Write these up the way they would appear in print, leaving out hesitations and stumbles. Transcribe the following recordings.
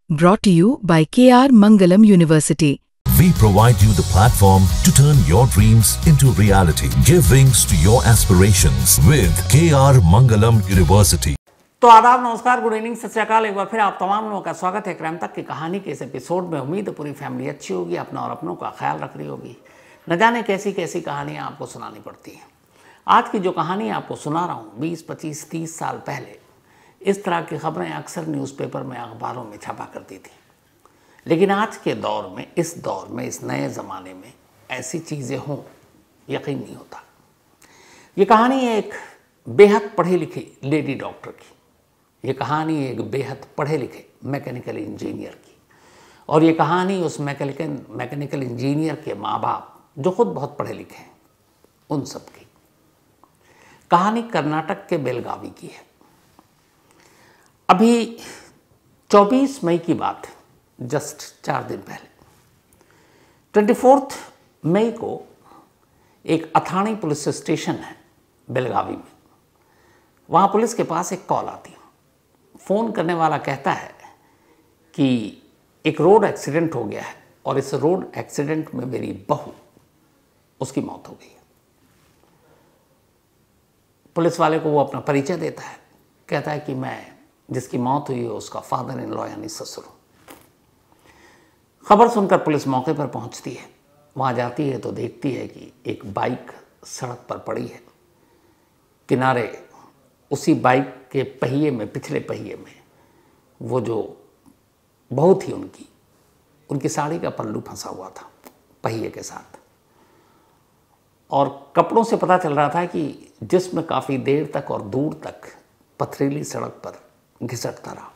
Brought to you by KR Mangalam University. We provide you the platform to turn your dreams into reality. Give wings to your aspirations with KR Mangalam University. तो आदाब, नमस्कार, good evening, सत श्री अकाल। एक बार फिर आप तमाम लोगों का स्वागत है क्राइम तक की कहानी के इस एपिसोड में। उम्मीद है पूरी फैमिली अच्छी होगी, अपना और अपनों का ख्याल रख रही होगी। न जाने कैसी कैसी कहानियाँ आपको सुनानी पड़ती हैं। आज की जो कहानी आपको सुना रहा हूँ 20, 25, 30 साल पहले इस तरह की खबरें अक्सर न्यूज़पेपर में, अखबारों में छपा करती थी। लेकिन आज के दौर में, इस दौर में, इस नए ज़माने में ऐसी चीज़ें हों, यकीन नहीं होता। ये कहानी है एक बेहद पढ़ी लिखी लेडी डॉक्टर की। ये कहानी एक बेहद पढ़े लिखे मैकेनिकल इंजीनियर की। और ये कहानी उस मैकेनिकल इंजीनियर के माँ बाप जो खुद बहुत पढ़े लिखे हैं, उन सब की। कहानी कर्नाटक के बेलगावी की है। अभी 24 मई की बात है, जस्ट 4 दिन पहले। 24 मई को एक अथानी पुलिस स्टेशन है बेलगावी में। वहाँ पुलिस के पास एक कॉल आती है। फ़ोन करने वाला कहता है कि एक रोड एक्सीडेंट हो गया है और इस रोड एक्सीडेंट में मेरी बहू, उसकी मौत हो गई है। पुलिस वाले को वो अपना परिचय देता है, कहता है कि मैं जिसकी मौत हुई है उसका फादर इन लॉ यानी ससुर हूँ। खबर सुनकर पुलिस मौके पर पहुंचती है। वहाँ जाती है तो देखती है कि एक बाइक सड़क पर पड़ी है। किनारे उसी बाइक के पहिए में, पिछले पहिए में, वो जो बहू थी उनकी साड़ी का पल्लू फंसा हुआ था पहिए के साथ। और कपड़ों से पता चल रहा था कि जिस्म काफ़ी देर तक और दूर तक पथरीली सड़क पर घिसटता रहा।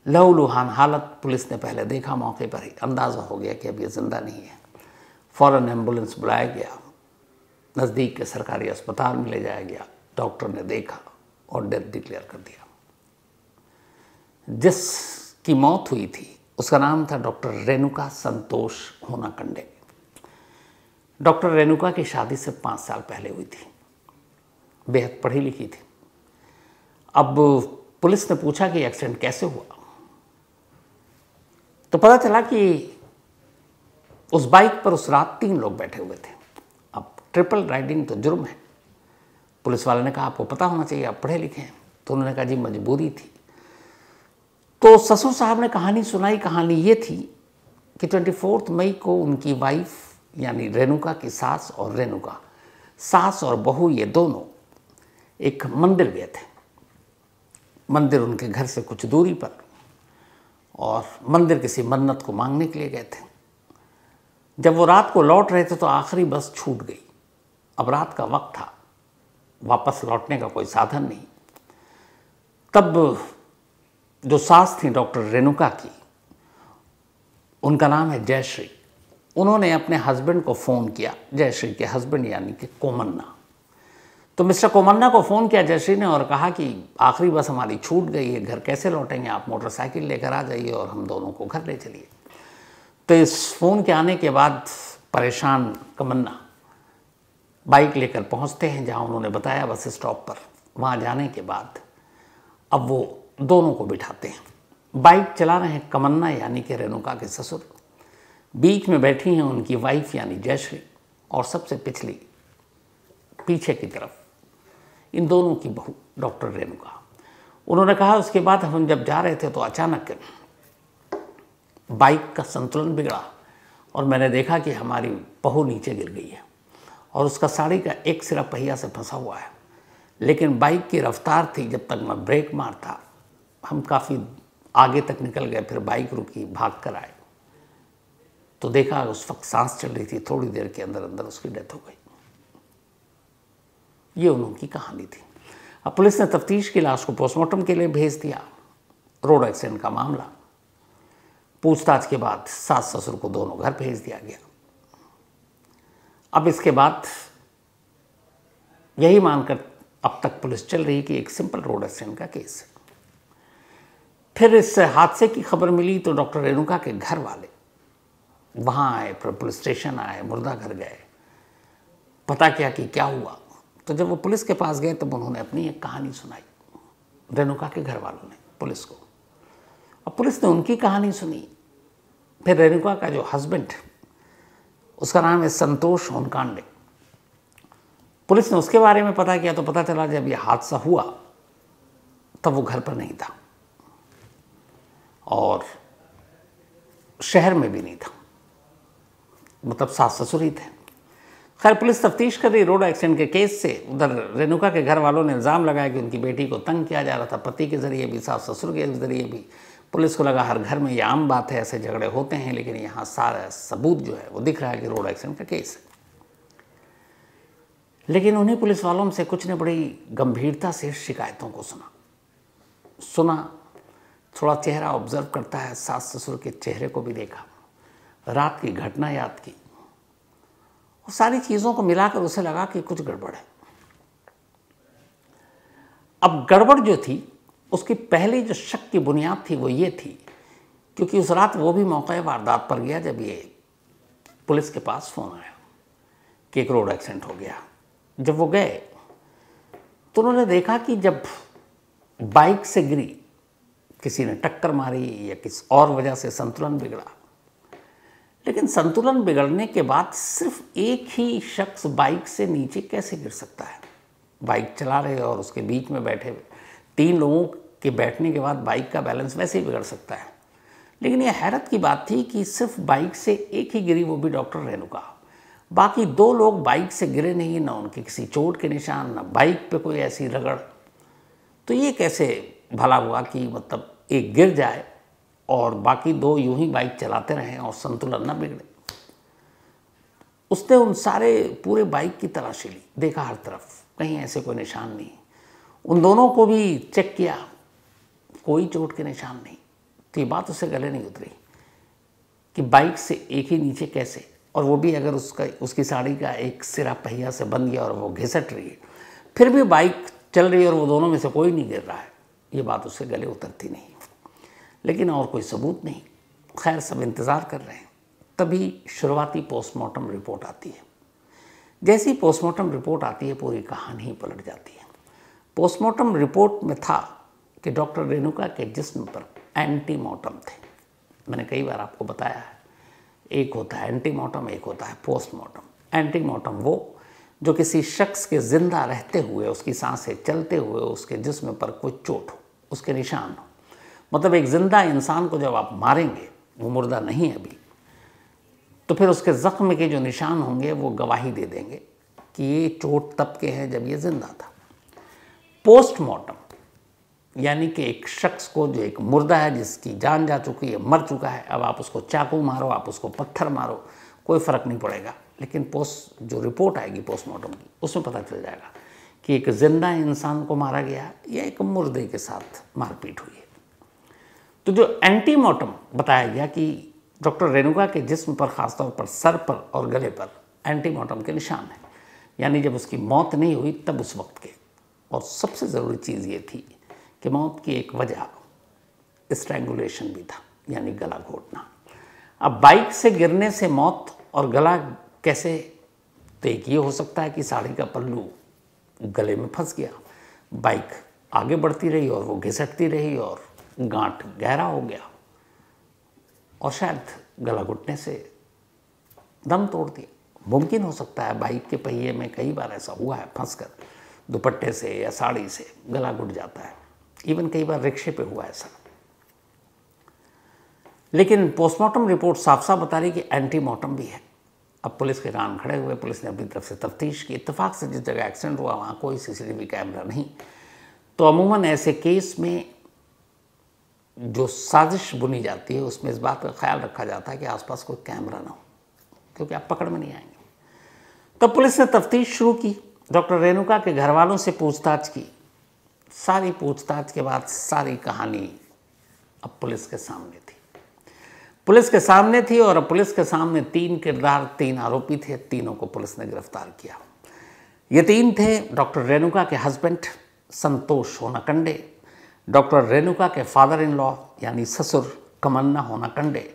लहूलुहान हालत। पुलिस ने पहले देखा, मौके पर ही अंदाज़ा हो गया कि अब ये जिंदा नहीं है। फ़ौरन एम्बुलेंस बुलाया गया, नज़दीक के सरकारी अस्पताल में ले जाया गया। डॉक्टर ने देखा और डेथ डिक्लेयर कर दिया। जिसकी मौत हुई थी उसका नाम था डॉक्टर रेणुका संतोष होनाकंडे। डॉक्टर रेणुका की शादी से 5 साल पहले हुई थी। बेहद पढ़ी लिखी थी। अब पुलिस ने पूछा कि एक्सीडेंट कैसे हुआ, तो पता चला कि उस बाइक पर उस रात 3 लोग बैठे हुए थे। अब ट्रिपल राइडिंग तो जुर्म है। पुलिस वाले ने कहा आपको पता होना चाहिए, आप पढ़े लिखे हैं। तो उन्होंने कहा जी मजबूरी थी। तो ससुर साहब ने कहानी सुनाई। कहानी ये थी कि 24 मई को उनकी वाइफ यानी रेणुका की सास और रेणुका, सास और बहू, ये दोनों एक मंदिर गए थे। मंदिर उनके घर से कुछ दूरी पर, और मंदिर किसी मन्नत को मांगने के लिए गए थे। जब वो रात को लौट रहे थे तो आखिरी बस छूट गई। अब रात का वक्त था, वापस लौटने का कोई साधन नहीं। तब जो सास थी डॉक्टर रेणुका की, उनका नाम है जयश्री, उन्होंने अपने हस्बैंड को फ़ोन किया। जयश्री के हस्बैंड यानी कि कोमन्ना। तो मिस्टर कोमन्ना को फ़ोन किया जयश्री ने और कहा कि आखिरी बस हमारी छूट गई है, घर कैसे लौटेंगे, आप मोटरसाइकिल लेकर आ जाइए और हम दोनों को घर ले चलिए। तो इस फ़ोन के आने के बाद परेशान कोमन्ना बाइक लेकर पहुंचते हैं जहां उन्होंने बताया, बस स्टॉप पर। वहां जाने के बाद अब वो दोनों को बिठाते हैं। बाइक चला रहे हैं कोमन्ना यानी कि रेणुका के ससुर। बीच में बैठी हैं उनकी वाइफ यानी जयश्री, और सबसे पिछली पीछे की तरफ इन दोनों की बहू डॉक्टर रेणुका। उन्होंने कहा उसके बाद हम जब जा रहे थे तो अचानक बाइक का संतुलन बिगड़ा और मैंने देखा कि हमारी बहू नीचे गिर गई है और उसका साड़ी का एक सिरा पहिया से फंसा हुआ है। लेकिन बाइक की रफ्तार थी, जब तक मैं ब्रेक मारता हम काफ़ी आगे तक निकल गए। फिर बाइक रुकी, भाग कर आए तो देखा उस वक्त सांस चल रही थी। थोड़ी देर के अंदर अंदर उसकी डेथ हो गई। ये उनकी कहानी थी। अब पुलिस ने तफ्तीश की, लाश को पोस्टमार्टम के लिए भेज दिया। रोड एक्सीडेंट का मामला। पूछताछ के बाद सास ससुर को दोनों घर भेज दिया गया। अब इसके बाद यही मानकर अब तक पुलिस चल रही कि एक सिंपल रोड एक्सीडेंट का केस है। फिर इस हादसे की खबर मिली तो डॉक्टर रेणुका के घर वाले वहाँ आए, पुलिस स्टेशन आए, मुर्दा घर गए, पता किया कि क्या हुआ। तो जब वो पुलिस के पास गए तब उन्होंने अपनी एक कहानी सुनाई रेणुका के घर वालों ने पुलिस को। अब पुलिस ने उनकी कहानी सुनी। फिर रेणुका का जो हस्बैंड, उसका नाम है संतोष होनकांडे, पुलिस ने उसके बारे में पता किया तो पता चला जब यह हादसा हुआ तब वो घर पर नहीं था और शहर में भी नहीं था, मतलब सास ससुर ही थे। खैर पुलिस तफ्तीश कर रही रोड एक्सीडेंट के केस से। उधर रेणुका के घर वालों ने इल्ज़ाम लगाया कि उनकी बेटी को तंग किया जा रहा था, पति के ज़रिए भी, सास ससुर के ज़रिए भी। पुलिस को लगा हर घर में ये आम बात है, ऐसे झगड़े होते हैं, लेकिन यहाँ सारा सबूत जो है वो दिख रहा है कि रोड एक्सीडेंट का केस है। लेकिन उन्हीं पुलिस वालों से कुछ ने बड़ी गंभीरता से शिकायतों को सुना, थोड़ा चेहरा ऑब्जर्व करता है, सास ससुर के चेहरे को भी देखा, रात की घटना याद की, और सारी चीज़ों को मिलाकर उसे लगा कि कुछ गड़बड़ है। अब गड़बड़ जो थी उसकी पहली जो शक की बुनियाद थी वो ये थी, क्योंकि उस रात वो भी मौके वारदात पर गया जब ये पुलिस के पास फ़ोन आया कि एक रोड एक्सीडेंट हो गया। जब वो गए तो उन्होंने देखा कि जब बाइक से गिरी, किसी ने टक्कर मारी या किसी और वजह से संतुलन बिगड़ा, लेकिन संतुलन बिगड़ने के बाद सिर्फ एक ही शख्स बाइक से नीचे कैसे गिर सकता है? बाइक चला रहे और उसके बीच में बैठे हुए 3 लोगों के बैठने के बाद बाइक का बैलेंस वैसे ही बिगड़ सकता है। लेकिन यह हैरत की बात थी कि सिर्फ बाइक से एक ही गिरी, वो भी डॉक्टर रेणुका। बाकी 2 लोग बाइक से गिरे नहीं, ना उनके किसी चोट के निशान, ना बाइक पे कोई ऐसी रगड़। तो ये कैसे भला हुआ कि मतलब एक गिर जाए और बाकी 2 यूं ही बाइक चलाते रहें और संतुलन ना बिगड़े? उसने उन सारे पूरे बाइक की तलाशी ली, देखा हर तरफ, कहीं ऐसे कोई निशान नहीं। उन दोनों को भी चेक किया, कोई चोट के निशान नहीं। तो ये बात उससे गले नहीं उतरी कि बाइक से एक ही नीचे कैसे, और वो भी अगर उसकी साड़ी का एक सिरा पहिया से बंद गया और वो घिसट रही है, फिर भी बाइक चल रही है और वो दोनों में से कोई नहीं गिर रहा है, ये बात उससे गले उतरती नहीं। लेकिन और कोई सबूत नहीं। खैर सब इंतज़ार कर रहे हैं। तभी शुरुआती पोस्टमार्टम रिपोर्ट आती है। जैसी पोस्टमार्टम रिपोर्ट आती है पूरी कहानी ही पलट जाती है। पोस्टमार्टम रिपोर्ट में था कि डॉक्टर रेणुका के जिस्म पर एंटीमार्टम थे। मैंने कई बार आपको बताया है, एक होता है एंटीमार्टम, एक होता है पोस्टमार्टम। एंटीमार्टम वो जो किसी शख्स के जिंदा रहते हुए, उसकी सांसें चलते हुए उसके जिस्म पर कोई चोट हो, उसके निशान हो। मतलब एक जिंदा इंसान को जब आप मारेंगे, वो मुर्दा नहीं है अभी, तो फिर उसके ज़ख्म के जो निशान होंगे वो गवाही दे देंगे कि ये चोट तब के हैं जब ये जिंदा था। पोस्टमार्टम यानी कि एक शख्स को, जो एक मुर्दा है जिसकी जान जा चुकी है, मर चुका है, अब आप उसको चाकू मारो, आप उसको पत्थर मारो, कोई फ़र्क नहीं पड़ेगा। लेकिन जो रिपोर्ट आएगी पोस्टमार्टम की, उसमें पता चल जाएगा कि एक जिंदा इंसान को मारा गया या एक मुर्दे के साथ मारपीट हुई है। तो जो एंटीमार्टम बताया गया कि डॉक्टर रेणुका के जिस्म पर, ख़ासतौर पर सर पर और गले पर एंटीमार्टम के निशान हैं, यानी जब उसकी मौत नहीं हुई तब उस वक्त के। और सबसे ज़रूरी चीज़ ये थी कि मौत की एक वजह स्ट्रैंगुलेशन भी था, यानी गला घोटना। अब बाइक से गिरने से मौत और गला कैसे? तो एक ये हो सकता है कि साड़ी का पल्लू गले में फंस गया, बाइक आगे बढ़ती रही और वो घिसटती रही और गांठ गहरा हो गया और शायद गला घुटने से दम तोड़ दिया। मुमकिन हो सकता है, बाइक के पहिए में कई बार ऐसा हुआ है, फंसकर दुपट्टे से या साड़ी से गला घुट जाता है। इवन कई बार रिक्शे पे हुआ ऐसा। लेकिन पोस्टमार्टम रिपोर्ट साफ साफ बता रही कि एंटीमार्टम भी है। अब पुलिस के कान खड़े हुए, पुलिस ने अपनी तरफ से तफ्तीश की। इत्तेफाक से जिस जगह एक्सीडेंट हुआ वहाँ कोई CCTV कैमरा नहीं। तो अमूमन ऐसे केस में जो साजिश बुनी जाती है उसमें इस बात का ख्याल रखा जाता है कि आसपास कोई कैमरा ना हो, क्योंकि आप पकड़ में नहीं आएंगे। तब पुलिस ने तफ्तीश शुरू की, डॉक्टर रेणुका के घर वालों से पूछताछ की। सारी पूछताछ के बाद सारी कहानी अब पुलिस के सामने थी। पुलिस के सामने थी और अब पुलिस के सामने 3 किरदार, 3 आरोपी थे। तीनों को पुलिस ने गिरफ्तार किया। ये 3 थे डॉक्टर रेणुका के हस्बैंड संतोष होनाकंडे, डॉक्टर रेणुका के फादर इन लॉ यानी ससुर कमन्ना होनाकंडे,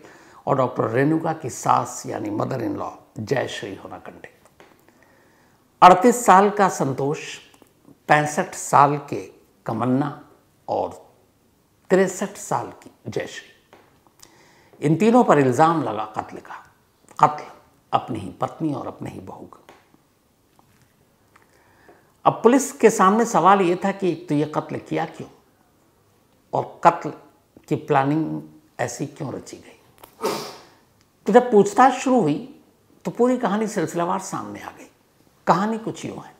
और डॉक्टर रेणुका की सास यानी मदर इन लॉ जयश्री होनाकंडे। 38 साल का संतोष, 65 साल के कमन्ना और 63 साल की जयश्री। इन तीनों पर इल्जाम लगा कत्ल का, कत्ल अपनी ही पत्नी और अपने ही बहू का। अब पुलिस के सामने सवाल यह था कि एक तो यह कत्ल किया क्यों और कत्ल की प्लानिंग ऐसी क्यों रची गई। तो जब पूछताछ शुरू हुई तो पूरी कहानी सिलसिलावार सामने आ गई। कहानी कुछ यूं है।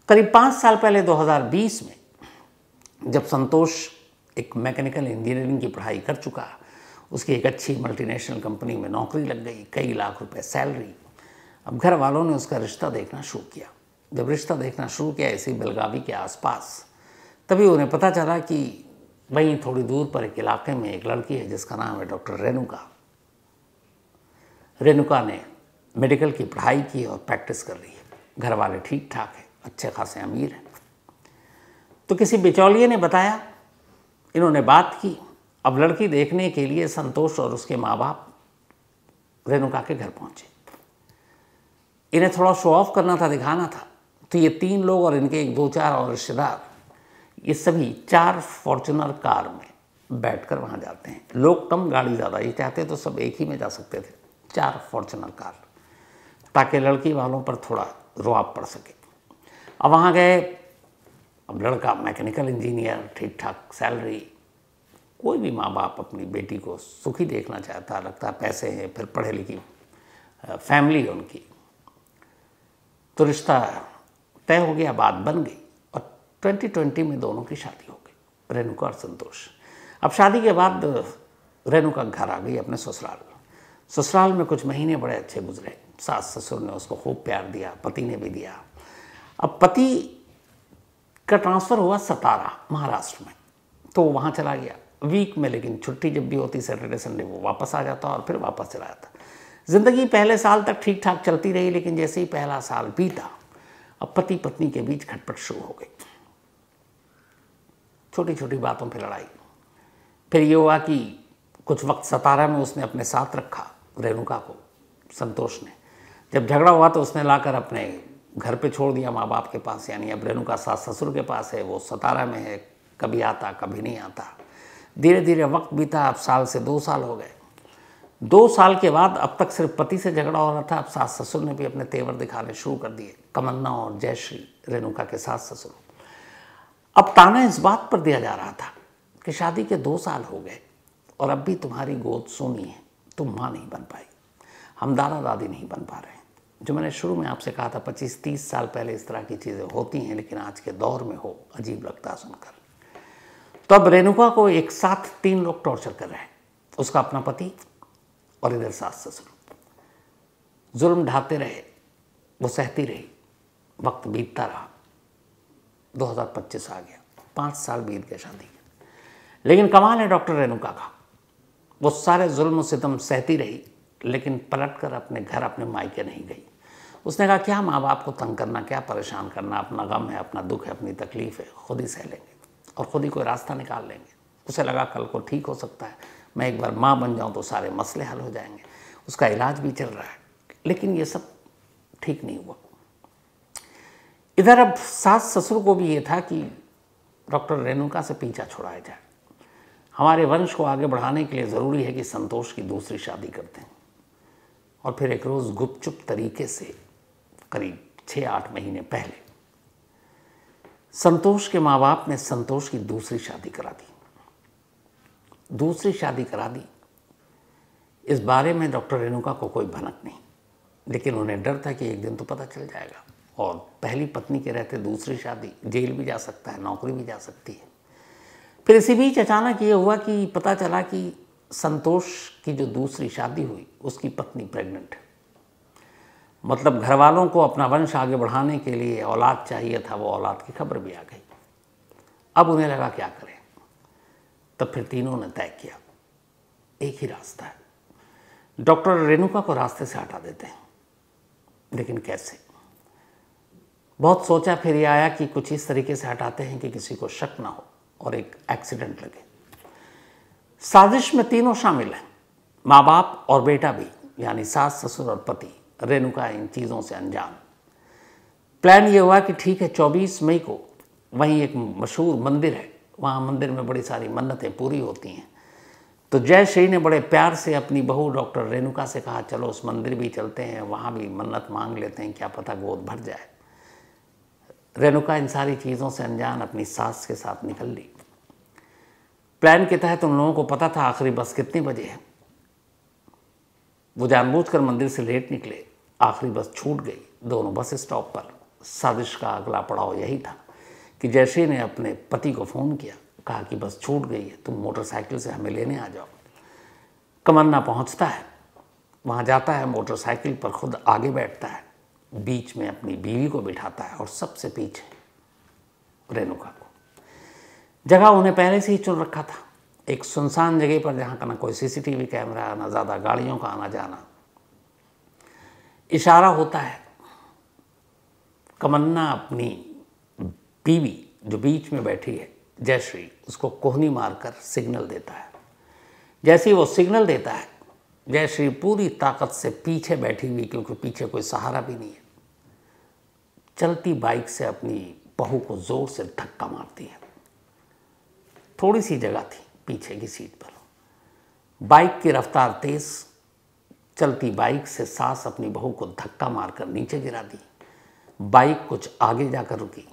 करीब 5 साल पहले 2020 में जब संतोष एक मैकेनिकल इंजीनियरिंग की पढ़ाई कर चुका, उसकी एक अच्छी मल्टीनेशनल कंपनी में नौकरी लग गई, कई लाख रुपए सैलरी। अब घर वालों ने उसका रिश्ता देखना शुरू किया। जब रिश्ता देखना शुरू किया इसी बेलगावी के आसपास, तभी उन्हें पता चला कि वहीं थोड़ी दूर पर एक इलाके में एक लड़की है जिसका नाम है डॉक्टर रेणुका। रेणुका ने मेडिकल की पढ़ाई की और प्रैक्टिस कर रही है। घर वाले ठीक ठाक हैं, अच्छे खासे अमीर हैं। तो किसी बिचौलिए ने बताया, इन्होंने बात की। अब लड़की देखने के लिए संतोष और उसके माँ बाप रेणुका के घर पहुंचे। इन्हें थोड़ा शो ऑफ करना था, दिखाना था। तो ये 3 लोग और इनके एक 2-4 और रिश्तेदार, ये सभी 4 फॉर्च्यूनर कार में बैठकर वहाँ जाते हैं। लोग कम, गाड़ी ज़्यादा। ये चाहते तो सब एक ही में जा सकते थे, 4 फॉर्च्यूनर कार, ताकि लड़की वालों पर थोड़ा रुआब पड़ सके। अब वहाँ गए। अब लड़का मैकेनिकल इंजीनियर, ठीक ठाक सैलरी। कोई भी माँ बाप अपनी बेटी को सुखी देखना चाहता, लगता है पैसे हैं, फिर पढ़े लिखी फैमिली है उनकी। तो रिश्ता तय हो गया, बात बन गई और 2020 में दोनों की शादी हो गई, रेणुका और संतोष। अब शादी के बाद रेणुका घर आ गई अपने ससुराल। ससुराल में कुछ महीने बड़े अच्छे गुजरे। सास ससुर ने उसको खूब प्यार दिया, पति ने भी दिया। अब पति का ट्रांसफ़र हुआ सतारा, महाराष्ट्र में। तो वहाँ चला गया वीक में, लेकिन छुट्टी जब भी होती सैटरडे संडे वो वापस आ जाता और फिर वापस चला जाता। ज़िंदगी पहले साल तक ठीक ठाक चलती रही, लेकिन जैसे ही पहला साल बीता, अब पति पत्नी के बीच खटपट शुरू हो गई। छोटी छोटी बातों पर लड़ाई। फिर ये हुआ कि कुछ वक्त सतारा में उसने अपने साथ रखा रेणुका को, संतोष ने। जब झगड़ा हुआ तो उसने लाकर अपने घर पे छोड़ दिया, माँ बाप के पास। यानी अब रेणुका सास ससुर के पास है, वो सतारा में है, कभी आता कभी नहीं आता। धीरे धीरे वक्त बीता। अब साल से 2 साल हो गए। 2 साल के बाद अब तक सिर्फ पति से झगड़ा हो रहा था। अब सास ससुर ने भी अपने तेवर दिखाने शुरू कर दिए, तमन्ना और जयश्री, रेणुका के सास ससुर। अब ताना इस बात पर दिया जा रहा था कि शादी के 2 साल हो गए और अब भी तुम्हारी गोद सोनी है, तुम माँ नहीं बन पाई, हम दादा दादी नहीं बन पा रहे हैं। जो मैंने शुरू में आपसे कहा था 25-30 साल पहले इस तरह की चीज़ें होती हैं, लेकिन आज के दौर में हो, अजीब लगता सुनकर। तो अब रेणुका को एक साथ 3 लोग टॉर्चर कर रहे हैं, उसका अपना पति और इधर सास ससुर। जुल्म ढाते रहे, वो सहती रही, वक्त बीतता रहा। 2025 आ गया, 5 साल बीत गए शादी के। लेकिन कमाल है डॉक्टर रेणुका का, वो सारे जुल्म सितम सहती रही, लेकिन पलटकर अपने घर, अपने मायके नहीं गई। उसने कहा क्या माँ बाप को तंग करना, क्या परेशान करना, अपना गम है, अपना दुख है, अपनी तकलीफ है, खुद ही सह लेंगे और खुद ही कोई रास्ता निकाल लेंगे। उसे लगा कल को ठीक हो सकता है, मैं एक बार माँ बन जाऊँ तो सारे मसले हल हो जाएंगे। उसका इलाज भी चल रहा है, लेकिन ये सब ठीक नहीं हुआ। इधर अब सास ससुर को भी ये था कि डॉक्टर रेणुका से पीछा छुड़ाया जाए। हमारे वंश को आगे बढ़ाने के लिए ज़रूरी है कि संतोष की दूसरी शादी करते हैं। और फिर एक रोज़ गुपचुप तरीके से, करीब 6-8 महीने पहले, संतोष के माँ बाप ने संतोष की दूसरी शादी करा दी। दूसरी शादी करा दी, इस बारे में डॉक्टर रेणुका को कोई भनक नहीं, लेकिन उन्हें डर था कि एक दिन तो पता चल जाएगा। और पहली पत्नी के रहते दूसरी शादी, जेल भी जा सकता है, नौकरी भी जा सकती है। फिर इसी बीच अचानक ये हुआ कि पता चला कि संतोष की जो दूसरी शादी हुई, उसकी पत्नी प्रेग्नेंट है। मतलब घर वालों को अपना वंश आगे बढ़ाने के लिए औलाद चाहिए था, वो औलाद की खबर भी आ गई। अब उन्हें लगा क्या करें। तब फिर तीनों ने तय किया एक ही रास्ता है, डॉक्टर रेणुका को रास्ते से हटा देते हैं। लेकिन कैसे? बहुत सोचा, फिर ये आया कि कुछ इस तरीके से हटाते हैं कि किसी को शक ना हो और एक एक्सीडेंट लगे। साजिश में तीनों शामिल हैं, माँ बाप और बेटा भी, यानी सास ससुर और पति। रेणुका इन चीज़ों से अनजान। प्लान ये हुआ कि ठीक है, 24 मई को वहीं एक मशहूर मंदिर है, वहाँ मंदिर में बड़ी सारी मन्नतें पूरी होती हैं। तो जयश्री ने बड़े प्यार से अपनी बहू डॉक्टर रेणुका से कहा, चलो उस मंदिर भी चलते हैं, वहाँ भी मन्नत मांग लेते हैं, क्या पता गोद भर जाए। रेणुका इन सारी चीज़ों से अनजान अपनी सास के साथ निकल ली। प्लान के तहत उन लोगों को पता था आखिरी बस कितने बजे है। वो जानबूझकर मंदिर से लेट निकले। आखिरी बस छूट गई। दोनों बस स्टॉप पर। साजिश का अगला पड़ाव यही था कि जयश्री ने अपने पति को फ़ोन किया, कहा कि बस छूट गई है, तुम मोटरसाइकिल से हमें लेने आ जाओ। कमन्ना पहुंचता है, वहाँ जाता है, मोटरसाइकिल पर खुद आगे बैठता है, बीच में अपनी बीवी को बिठाता है और सबसे पीछे रेणुका को। जगह उन्हें पहले से ही चुन रखा था, एक सुनसान जगह पर जहाँ का ना कोई सीसीटीवी कैमरा, ना ज़्यादा गाड़ियों का आना जाना। इशारा होता है, कमन्ना अपनी बीवी जो बीच में बैठी है जयश्री, उसको कोहनी मारकर सिग्नल देता है। जैसे ही वो सिग्नल देता है, जयश्री पूरी ताकत से पीछे बैठी हुई, क्योंकि पीछे कोई सहारा भी नहीं है, चलती बाइक से अपनी बहू को जोर से धक्का मारती है। थोड़ी सी जगह थी पीछे की सीट पर। बाइक की रफ्तार तेज, चलती बाइक से सास अपनी बहू को धक्का मारकर नीचे गिरा दी। बाइक कुछ आगे जाकर रुकी।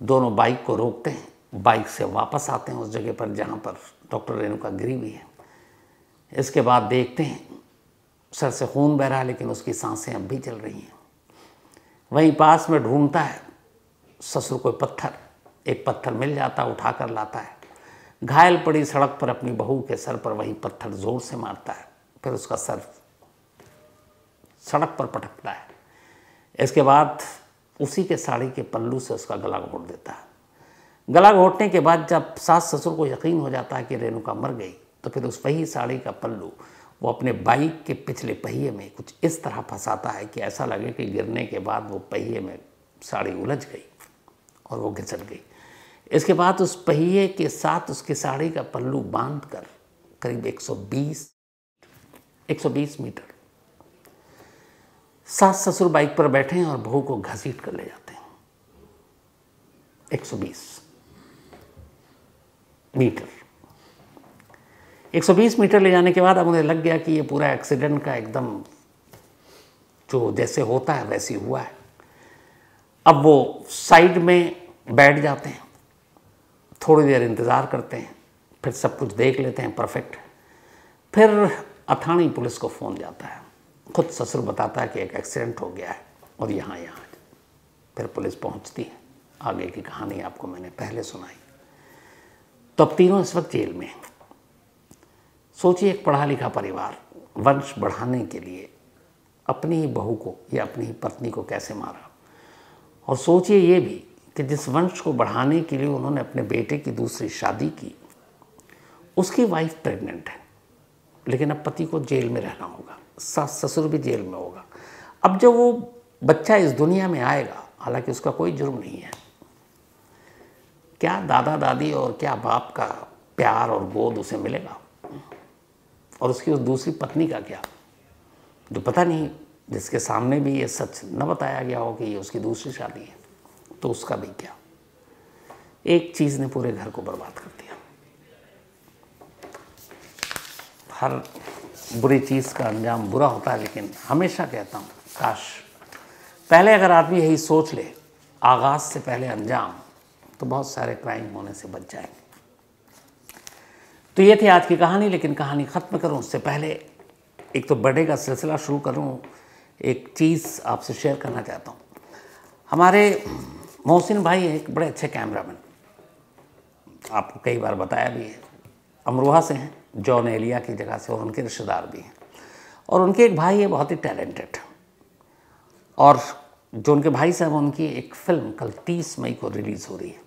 दोनों बाइक को रोकते हैं, बाइक से वापस आते हैं उस जगह पर जहाँ पर डॉक्टर रेणुका गिरी हुई है। इसके बाद देखते हैं सर से खून बह रहा है, लेकिन उसकी सांसें अब भी चल रही हैं। वहीं पास में ढूंढता है ससुर कोई पत्थर, एक पत्थर मिल जाता, उठा कर लाता है। घायल पड़ी सड़क पर अपनी बहू के सर पर वही पत्थर जोर से मारता है, फिर उसका सर सड़क पर पटकता है। इसके बाद उसी के साड़ी के पल्लू से उसका गला घोट देता है। गला घोटने के बाद जब सास ससुर को यकीन हो जाता है कि रेणुका मर गई, तो फिर उस वही साड़ी का पल्लू वो अपने बाइक के पिछले पहिए में कुछ इस तरह फंसाता है कि ऐसा लगे कि गिरने के बाद वो पहिए में साड़ी उलझ गई और वो घिसट गई। इसके बाद उस पहिए के साथ उसकी साड़ी का पल्लू बांधकर करीब 120 मीटर सास ससुर बाइक पर बैठे हैं और बहू को घसीट कर ले जाते हैं। 120 मीटर 120 मीटर ले जाने के बाद अब उन्हें लग गया कि ये पूरा एक्सीडेंट का एकदम जो जैसे होता है वैसे हुआ है। अब वो साइड में बैठ जाते हैं, थोड़ी देर इंतज़ार करते हैं, फिर सब कुछ देख लेते हैं परफेक्ट। फिर अथाणी पुलिस को फ़ोन जाता है, खुद ससुर बताता है कि एक एक्सीडेंट हो गया है और यहाँ फिर पुलिस पहुँचती है। आगे की कहानी आपको मैंने पहले सुनाई। तो अब तीनों इस वक्त जेल में हैं। सोचिए, एक पढ़ा लिखा परिवार वंश बढ़ाने के लिए अपनी ही बहू को या अपनी ही पत्नी को कैसे मारा। और सोचिए ये भी कि जिस वंश को बढ़ाने के लिए उन्होंने अपने बेटे की दूसरी शादी की, उसकी वाइफ प्रेग्नेंट है, लेकिन अब पति को जेल में रहना होगा, सास ससुर भी जेल में होगा। अब जब वो बच्चा इस दुनिया में आएगा, हालांकि उसका कोई जुर्म नहीं है, क्या दादा दादी और क्या बाप का प्यार और गोद उसे मिलेगा? और उसकी उस दूसरी पत्नी का क्या, जो पता नहीं, जिसके सामने भी ये सच न बताया गया हो कि ये उसकी दूसरी शादी है, तो उसका भी क्या? एक चीज़ ने पूरे घर को बर्बाद कर दिया। हर बुरी चीज़ का अंजाम बुरा होता है, लेकिन हमेशा कहता हूँ काश पहले अगर आदमी यही सोच ले, आगाज़ से पहले अंजाम, तो बहुत सारे क्राइम होने से बच जाएंगे। तो ये थी आज की कहानी, लेकिन कहानी ख़त्म करूँ उससे पहले एक तो बर्थडे का सिलसिला शुरू करूँ, एक चीज़ आपसे शेयर करना चाहता हूँ। हमारे मोहसिन भाई एक बड़े अच्छे कैमरामैन, आपको कई बार बताया भी है, अमरोहा से हैं, जॉन एलिया की जगह से, और उनके रिश्तेदार भी हैं। और उनके एक भाई है बहुत ही टैलेंटेड, और जो उनके भाई साहब, उनकी एक फ़िल्म कल 30 मई को रिलीज़ हो रही है।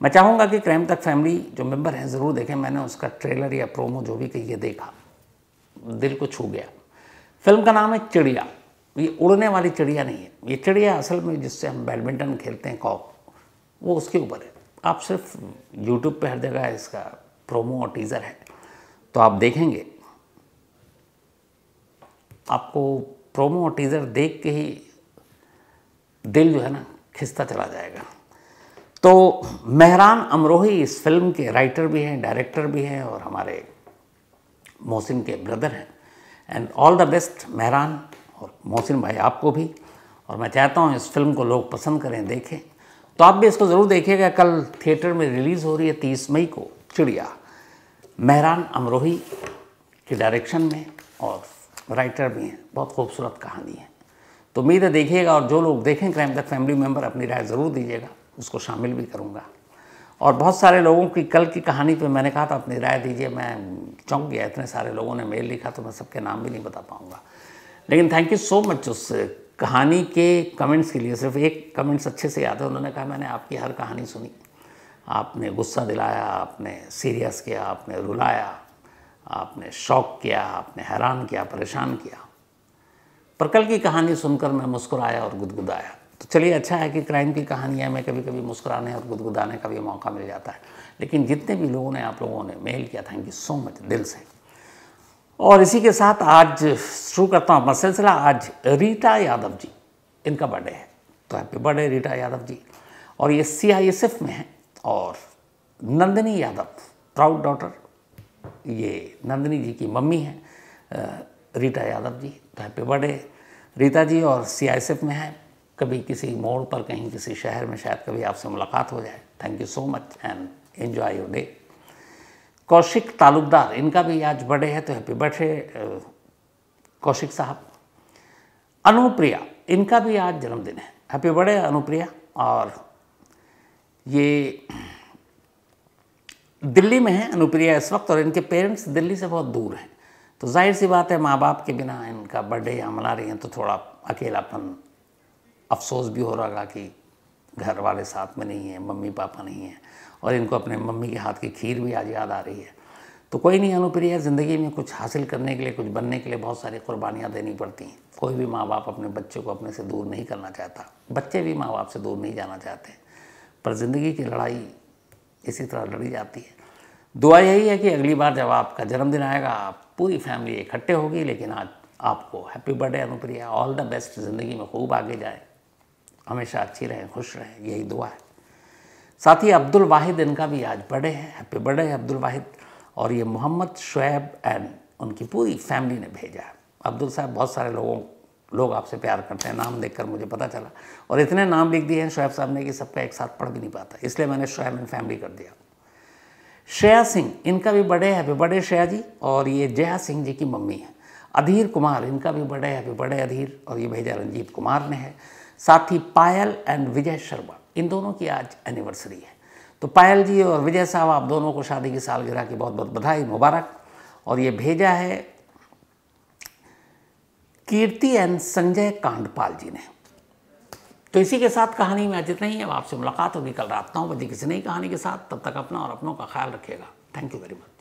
मैं चाहूँगा कि क्राइम तक फैमिली जो मेंबर हैं ज़रूर देखें। मैंने उसका ट्रेलर या प्रोमो जो भी कहिए देखा, दिल को छू गया। फिल्म का नाम है चिड़िया। ये उड़ने वाली चिड़िया नहीं है, ये चिड़िया असल में जिससे हम बैडमिंटन खेलते हैं, कॉक, वो उसके ऊपर है। आप सिर्फ यूट्यूब पे हर जगह इसका प्रोमो और टीज़र है, तो आप देखेंगे, आपको प्रोमो और टीज़र देख के ही दिल जो है ना खिंचता चला जाएगा। तो मेहरान अमरोही इस फिल्म के राइटर भी हैं, डायरेक्टर भी हैं और हमारे मोहसिन के ब्रदर हैं। And all the best Mehran और मोहसिन भाई आपको भी। और मैं चाहता हूँ इस फिल्म को लोग पसंद करें, देखें। तो आप भी इसको ज़रूर देखिएगा। कल थिएटर में रिलीज़ हो रही है 30 मई को चिड़िया, मेहरान अमरोही के डायरेक्शन में और राइटर भी हैं। बहुत खूबसूरत कहानी है, तो उम्मीद है देखिएगा। और जो लोग देखें क्राइम द फैमिली मेंबर, अपनी राय ज़रूर दीजिएगा, उसको शामिल भी करूँगा। और बहुत सारे लोगों की कल की कहानी पे मैंने कहा था अपनी राय दीजिए, मैं चौंक गया, इतने सारे लोगों ने मेल लिखा तो मैं सबके नाम भी नहीं बता पाऊँगा। लेकिन थैंक यू सो मच उस कहानी के कमेंट्स के लिए। सिर्फ एक कमेंट्स अच्छे से याद है, उन्होंने कहा मैंने आपकी हर कहानी सुनी, आपने गुस्सा दिलाया, आपने सीरियस किया, आपने रुलाया, आपने शौक किया, आपने हैरान किया, परेशान किया, पर कल की कहानी सुनकर मैं मुस्कुराया और गुदगुदाया। तो चलिए, अच्छा है कि क्राइम की कहानियाँ में कभी कभी मुस्कुराने और गुदगुदाने का भी मौका मिल जाता है। लेकिन जितने भी लोगों ने, आप लोगों ने मेल किया, थैंक यू सो मच दिल से। और इसी के साथ आज शुरू करता हूँ अपना सिलसिला। आज रीटा यादव जी, इनका बर्थडे है, तो हैप्पी बर्थडे रीटा यादव जी। और ये CISF में है। और नंदिनी यादव, प्राउड डॉटर, ये नंदिनी जी की मम्मी है रीटा यादव जी। तो हैप्पी बर्थडे रीता जी। और CISF में है, कभी किसी मोड़ पर कहीं किसी शहर में शायद कभी आपसे मुलाकात हो जाए। Thank you so much and enjoy your day. Kaushik Talukdar, इनका भी आज बर्थडे है, तो हैप्पी बर्थडे कौशिक साहब। अनुप्रिया, इनका भी आज जन्मदिन है, हैप्पी बर्थडे अनुप्रिया। और ये दिल्ली में है अनुप्रिया इस वक्त, और इनके पेरेंट्स दिल्ली से बहुत दूर हैं। तो जाहिर सी बात है, माँ बाप के बिना इनका बर्थडे यहाँ मना रही हैं, तो थोड़ा अकेलापन, अफसोस भी हो रहा कि घर वाले साथ में नहीं हैं, मम्मी पापा नहीं हैं। और इनको अपने मम्मी के हाथ की खीर भी आज याद आ रही है। तो कोई नहीं अनुप्रिया, ज़िंदगी में कुछ हासिल करने के लिए, कुछ बनने के लिए बहुत सारी कुर्बानियाँ देनी पड़ती हैं। कोई भी माँ बाप अपने बच्चे को अपने से दूर नहीं करना चाहता, बच्चे भी माँ बाप से दूर नहीं जाना चाहते, पर ज़िंदगी की लड़ाई इसी तरह लड़ी जाती है। दुआ यही है कि अगली बार जब आपका जन्मदिन आएगा, आप पूरी फैमिली इकट्ठे होगी। लेकिन आज आपको happy birthday Anupriya, all the best, ज़िंदगी में खूब आगे जाए, हमेशा अच्छी रहें, खुश रहें, यही दुआ है। साथ ही अब्दुल वाहिद, इनका भी आज बर्थडे है, हैप्पी बर्थडे अब्दुल वाहिद। और ये मोहम्मद शुएब एंड उनकी पूरी फैमिली ने भेजा है। अब्दुल साहब, बहुत सारे लोग आपसे प्यार करते हैं, नाम देखकर मुझे पता चला। और इतने नाम लिख दिए हैं शुएब साहब ने कि सबका एक साथ पढ़ भी नहीं पाता, इसलिए मैंने शुएब एंड फैमिली कर दिया। श्रेया सिंह, इनका भी बर्थडे, हैप्पी बर्थडे श्रेया जी। और ये जया सिंह जी की मम्मी है। अधीर कुमार, इनका भी बर्थडे, हैप्पी बर्थडे अधीर। और ये भेजा रंजीत कुमार ने है। साथ ही पायल एंड विजय शर्मा, इन दोनों की आज एनिवर्सरी है। तो पायल जी और विजय साहब, आप दोनों को शादी की सालगिरह की बहुत बहुत बधाई, मुबारक। और ये भेजा है कीर्ति एंड संजय कांडपाल जी ने। तो इसी के साथ कहानी में आज इतना ही है। अब आपसे मुलाकात होगी कल रात 9 बजे किसी नई कहानी के साथ। तब तक अपना और अपनों का ख्याल रखिएगा। Thank you very much.